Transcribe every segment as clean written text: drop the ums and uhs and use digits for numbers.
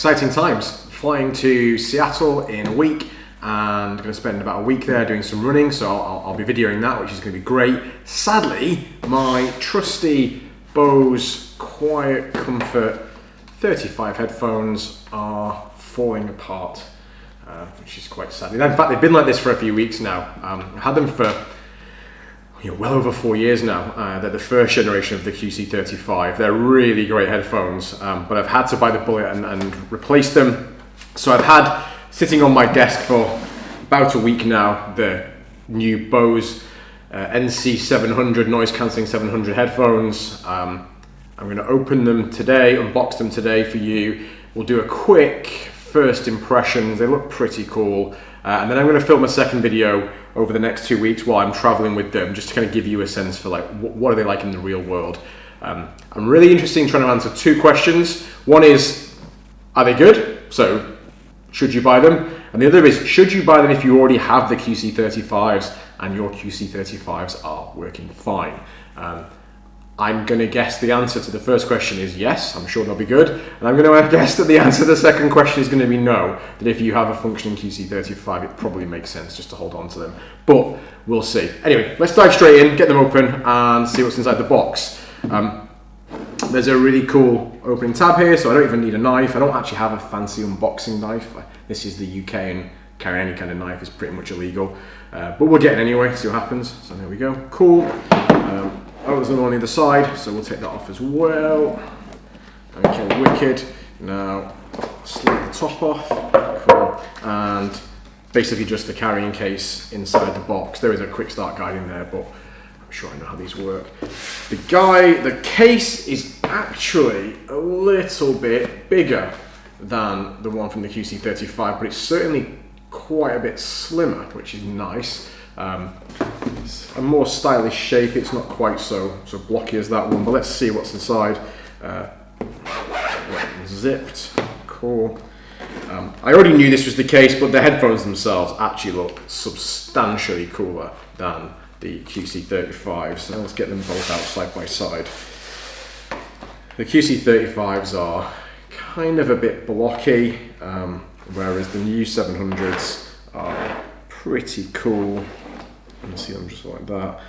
exciting times. Flying to Seattle in a week and going to spend about a week there doing some running, so I'll be videoing that, which is going to be great. Sadly, my trusty Bose Quiet Comfort 35 headphones are falling apart, which is quite sad. In fact, they've been like this for a few weeks now. I've had them for well over 4 years now. They're the first generation of the QC35. They're really great headphones, but I've had to bite the bullet and replace them. So I've had sitting on my desk for about a week now the new Bose NC700 noise cancelling 700 headphones. I'm going to open them today, unbox them today for you. We'll do a quick first impressions. They look pretty cool. And then I'm going to film a second video over the next 2 weeks while I'm traveling with them, just to kind of give you a sense for like what are they like in the real world. I'm really interested in trying to answer two questions. One is, are they good? So should you buy them? And the other is, should you buy them if you already have the QC35s and your QC35s are working fine? I'm going to guess the answer to the first question is yes, I'm sure they'll be good. And I'm going to guess that the answer to the second question is going to be no, that if you have a functioning QC35, it probably makes sense just to hold on to them. But we'll see. Anyway, let's dive straight in, get them open and see what's inside the box. There's a really cool opening tab here, so I don't even need a knife. I don't actually have a fancy unboxing knife. This is the UK and carrying any kind of knife is pretty much illegal. But we'll get it anyway, see what happens. So there we go, cool. There's another one on the other side, so we'll take that off as well. Okay, wicked. Now, slide the top off, cool. And basically just the carrying case inside the box. There is a quick start guide in there, but I'm sure I know how these work. The case is actually a little bit bigger than the one from the QC35, but it's certainly quite a bit slimmer, which is nice. It's a more stylish shape. It's not quite so blocky as that one, but let's see what's inside. Zipped, cool. I already knew this was the case, but the headphones themselves actually look substantially cooler than the QC35s. So let's get them both out side by side. The QC35s are kind of a bit blocky, whereas the new 700s are pretty cool. You can see them just like that.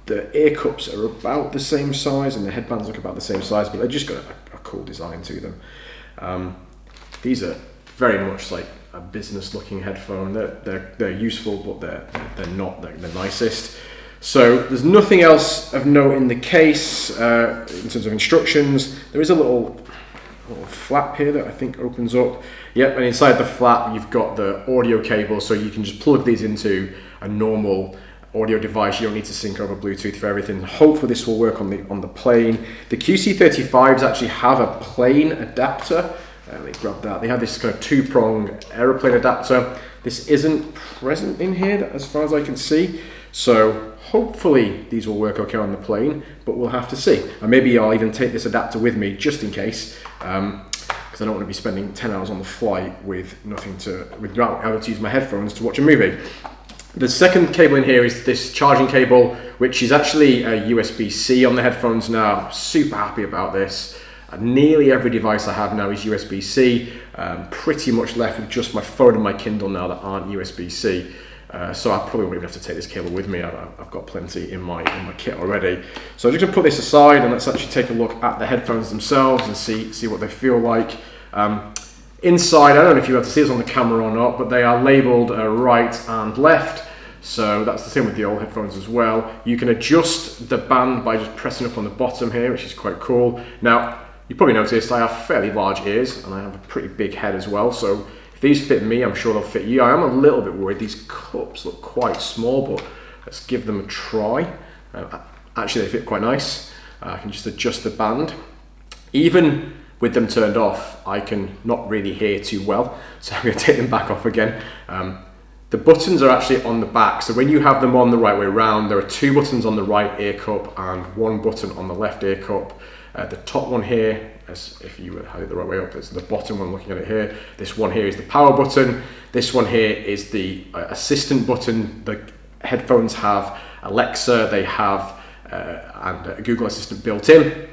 The ear cups are about the same size and the headbands look about the same size, but they've just got a cool design to them. These are very much like a business looking headphone. They're useful, but they're not the nicest. So there's nothing else of note in the case in terms of instructions. There is a little flap here that I think opens up. Yep, and inside the flap you've got the audio cable, so you can just plug these into a normal audio device. You don't need to sync over Bluetooth for everything. Hopefully this will work on the plane. The QC35s actually have a plane adapter. Let me grab that. They have this kind of two-prong aeroplane adapter. This isn't present in here as far as I can see. So hopefully these will work okay on the plane, but we'll have to see. And maybe I'll even take this adapter with me just in case, because I don't want to be spending 10 hours on the flight without able to use my headphones to watch a movie. The second cable in here is this charging cable, which is actually a USB-C on the headphones now. I'm super happy about this. Nearly every device I have now is USB-C. Pretty much left with just my phone and my Kindle now that aren't USB-C. So I probably won't even have to take this cable with me. I've got plenty in my kit already. So I'm just gonna put this aside and let's actually take a look at the headphones themselves and see what they feel like. Inside, I don't know if you have to see this on the camera or not, but they are labeled right and left. So that's the same with the old headphones as well. You can adjust the band by just pressing up on the bottom here, which is quite cool. Now, you probably noticed I have fairly large ears and I have a pretty big head as well. So if these fit me, I'm sure they'll fit you. I am a little bit worried. These cups look quite small, but let's give them a try. Actually, they fit quite nice. I can just adjust the band. Even with them turned off, I can not really hear too well. So I'm going to take them back off again. The buttons are actually on the back. So when you have them on the right way around, there are two buttons on the right ear cup and one button on the left ear cup. The top one here, as if you had it the right way up, is the bottom one looking at it here. This one here is the power button. This one here is the assistant button. The headphones have Alexa, they have and Google Assistant built in.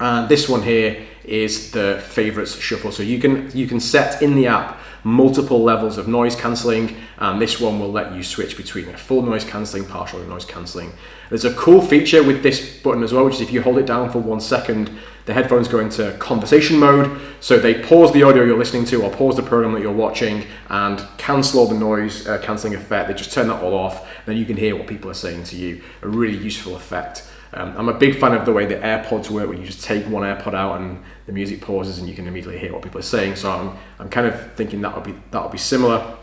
And this one here is the favorites shuffle. So you can set in the app multiple levels of noise cancelling, and this one will let you switch between a full noise cancelling, partial noise cancelling. There's a cool feature with this button as well, which is if you hold it down for 1 second, the headphones go into conversation mode, so they pause the audio you're listening to or pause the program that you're watching and cancel all the noise cancelling effect. They just turn that all off, then you can hear what people are saying to you. A really useful effect. I'm a big fan of the way the AirPods work, where you just take one AirPod out and the music pauses and you can immediately hear what people are saying. So I'm kind of thinking that'll be similar.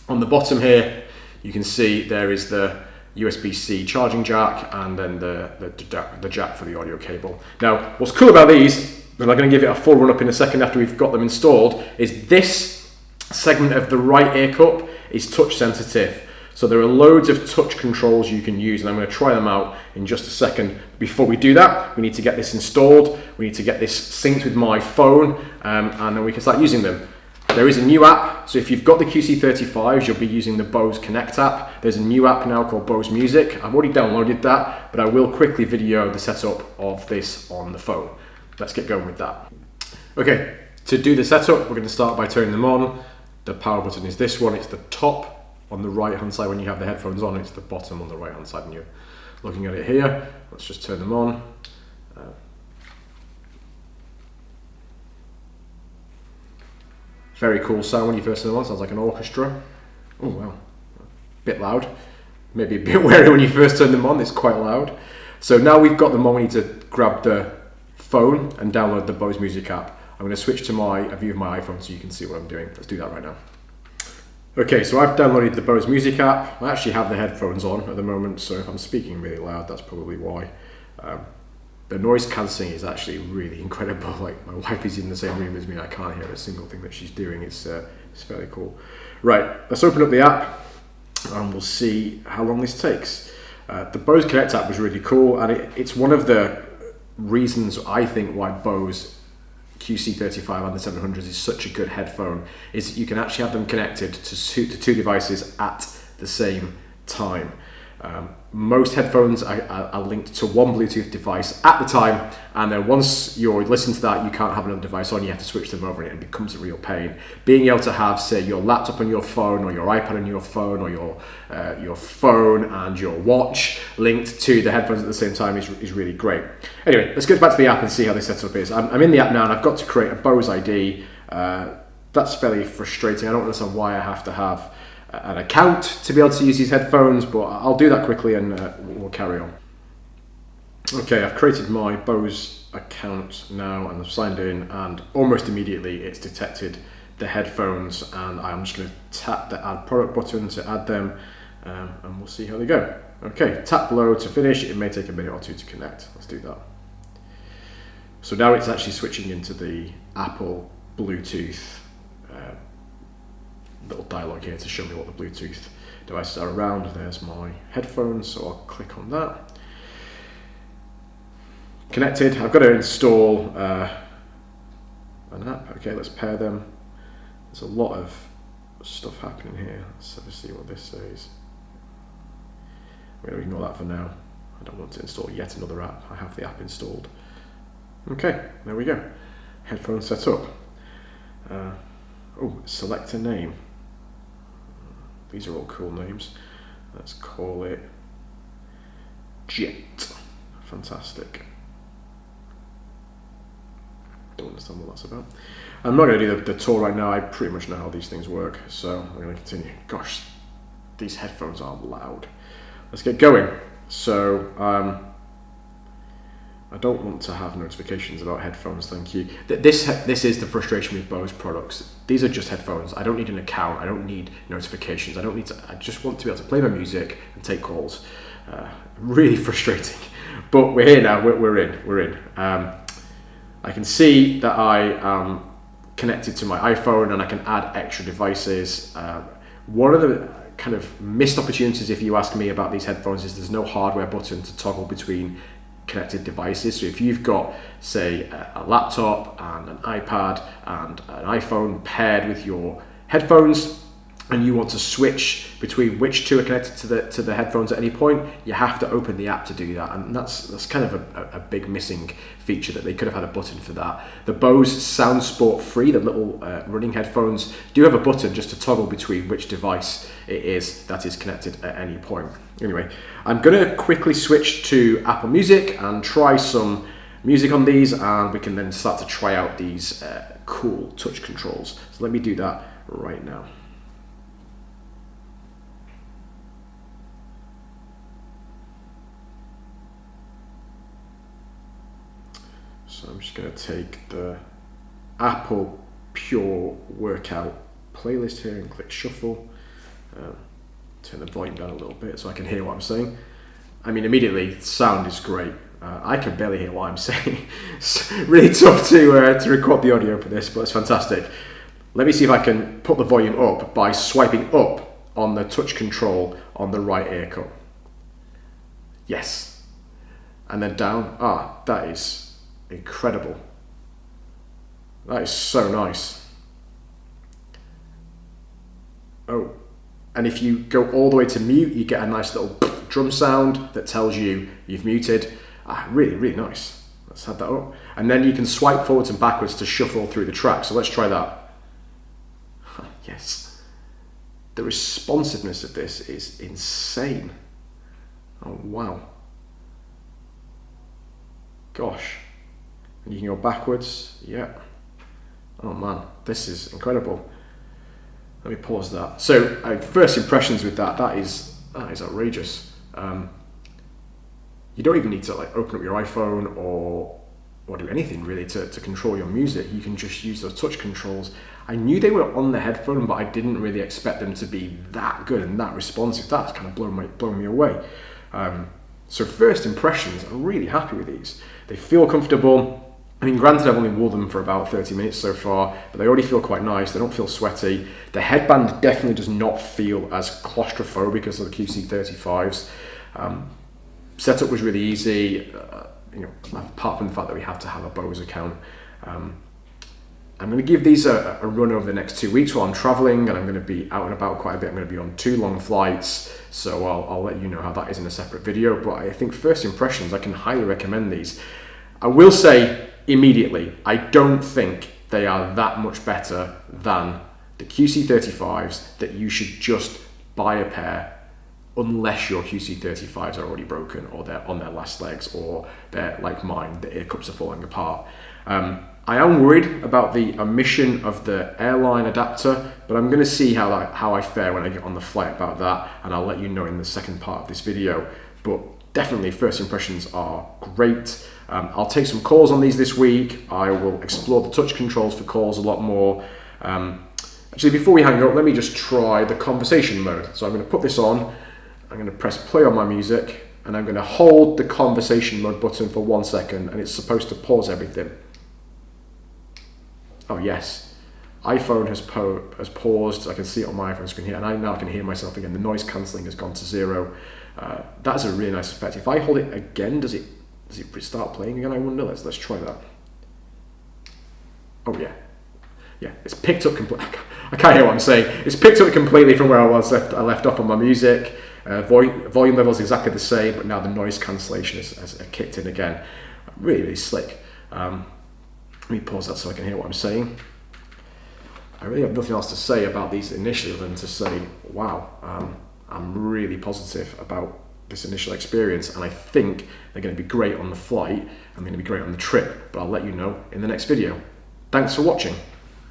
On the bottom here, you can see there is the USB-C charging jack and then the jack for the audio cable. Now, what's cool about these, and I'm going to give it a full run up in a second after we've got them installed, is this segment of the right ear cup is touch sensitive. So there are loads of touch controls you can use, and I'm going to try them out in just a second. Before we do that, we need to get this installed, we need to get this synced with my phone, and then we can start using them. There is a new app, so if you've got the QC35s, you'll be using the Bose Connect app. There's a new app now called Bose Music. I've already downloaded that, but I will quickly video the setup of this on the phone. Let's get going with that. Okay, to do the setup, we're going to start by turning them on. The power button is this one, it's the top on the right hand side when you have the headphones on, it's the bottom on the right hand side when you're looking at it here. Let's just turn them on. Very cool sound when you first turn them on, sounds like an orchestra. Oh wow, a bit loud. Maybe a bit wary when you first turn them on, it's quite loud. So now we've got them on, we need to grab the phone and download the Bose Music app. I'm going to switch to a view of my iPhone so you can see what I'm doing. Let's do that right now. Okay, so I've downloaded the Bose Music app. I actually have the headphones on at the moment, so if I'm speaking really loud, that's probably why. The noise cancelling is actually really incredible. Like, my wife is in the same room as me, I can't hear a single thing that she's doing. It's fairly cool. Right, let's open up the app and we'll see how long this takes. The Bose Connect app was really cool, and it's one of the reasons I think why Bose QC35 and the 700s is such a good headphone, is that you can actually have them connected to two devices at the same time. Most headphones are linked to one Bluetooth device at the time, and then once you're listening to that, you can't have another device on, you have to switch them over, and it becomes a real pain. Being able to have, say, your laptop on your phone, or your iPad on your phone, or your phone and your watch linked to the headphones at the same time is really great. Anyway, let's get back to the app and see how this setup is. I'm in the app now, and I've got to create a Bose ID. That's fairly frustrating. I don't understand why I have to have an account to be able to use these headphones, but I'll do that quickly and we'll carry on. Okay, I've created my Bose account now and I've signed in, and almost immediately it's detected the headphones, and I'm just going to tap the add product button to add them, and we'll see how they go. Okay, tap below to finish. It may take a minute or two to connect. Let's do that. So now it's actually switching into the Apple Bluetooth little dialogue here to show me what the Bluetooth devices are around. There's my headphones, so I'll click on that. Connected. I've got to install an app. Okay, let's pair them. There's a lot of stuff happening here. Let's have a see what this says. I'm going to ignore that for now. I don't want to install yet another app. I have the app installed. Okay, there we go. Headphones set up. Select a name. These are all cool names. Let's call it Jet. Fantastic. Don't understand what that's about. I'm not going to do the tour right now. I pretty much know how these things work, so I'm going to continue. Gosh, these headphones are loud. Let's get going. So, I don't want to have notifications about headphones, thank you. This is the frustration with Bose products. These are just headphones. I don't need an account. I don't need notifications. I just want to be able to play my music and take calls. Really frustrating. But we're here now. We're in. I can see that I am connected to my iPhone, and I can add extra devices. One of the kind of missed opportunities, if you ask me, about these headphones is there's no hardware button to toggle between connected devices. So if you've got, say, a laptop and an iPad and an iPhone paired with your headphones, and you want to switch between which two are connected to the headphones at any point, you have to open the app to do that, and that's kind of a big missing feature, that they could have had a button for that. The Bose Sound Sport 3, the little running headphones, do have a button just to toggle between which device it is that is connected at any point. Anyway, I'm going to quickly switch to Apple Music and try some music on these, and we can then start to try out these cool touch controls. So let me do that right now. So I'm just going to take the Apple Pure Workout playlist here and click shuffle. Turn the volume down a little bit so I can hear what I'm saying. I mean, immediately, the sound is great. I can barely hear what I'm saying. It's really tough to record the audio for this, but it's fantastic. Let me see if I can put the volume up by swiping up on the touch control on the right ear cup. Yes. And then down. Ah, that is incredible. That is so nice. Oh, and if you go all the way to mute, you get a nice little drum sound that tells you you've muted. Really, really nice. Let's have that up. And then you can swipe forwards and backwards to shuffle through the track. So let's try that. Yes. The responsiveness of this is insane. Oh, wow. Gosh. And you can go backwards. Yeah. Oh man, this is incredible. Let me pause that. So, first impressions with that is outrageous. You don't even need to like open up your iPhone or do anything really to control your music. You can just use those touch controls. I knew they were on the headphone, but I didn't really expect them to be that good and that responsive. That's kind of blown me away. So first impressions, I'm really happy with these. They feel comfortable. I mean, granted, I've only worn them for about 30 minutes so far, but they already feel quite nice. They don't feel sweaty. The headband definitely does not feel as claustrophobic as the QC35s. Setup was really easy, apart from the fact that we have to have a Bose account. I'm going to give these a run over the next 2 weeks while I'm traveling, and I'm going to be out and about quite a bit. I'm going to be on 2 long flights, so I'll let you know how that is in a separate video. But I think first impressions, I can highly recommend these. I will say immediately, I don't think they are that much better than the QC35s, that you should just buy a pair unless your QC35s are already broken or they're on their last legs, or they're like mine, the ear cups are falling apart. I am worried about the omission of the airline adapter, but I'm going to see how I fare when I get on the flight about that, and I'll let you know in the second part of this video. But definitely first impressions are great. I'll take some calls on these this week. I will explore the touch controls for calls a lot more. Actually, before we hang up, let me just try the conversation mode. So I'm going to put this on, I'm going to press play on my music, and I'm going to hold the conversation mode button for 1 second, and it's supposed to pause everything. Oh yes, iPhone has paused. I can see it on my iPhone screen here, and now I can hear myself again. The noise cancelling has gone to 0. That's a really nice effect. If I hold it again, does it start playing again? I wonder. Let's try that. Oh yeah, it's picked up completely. I can't hear what I'm saying. It's picked up completely from where I left off on my music. Volume level is exactly the same, but now the noise cancellation has kicked in again. Really, really slick. Let me pause that so I can hear what I'm saying. I really have nothing else to say about these initially other than to say, wow, I'm really positive about this initial experience, and I think they're going to be great on the flight. I'm going to be great on the trip, but I'll let you know in the next video. Thanks for watching.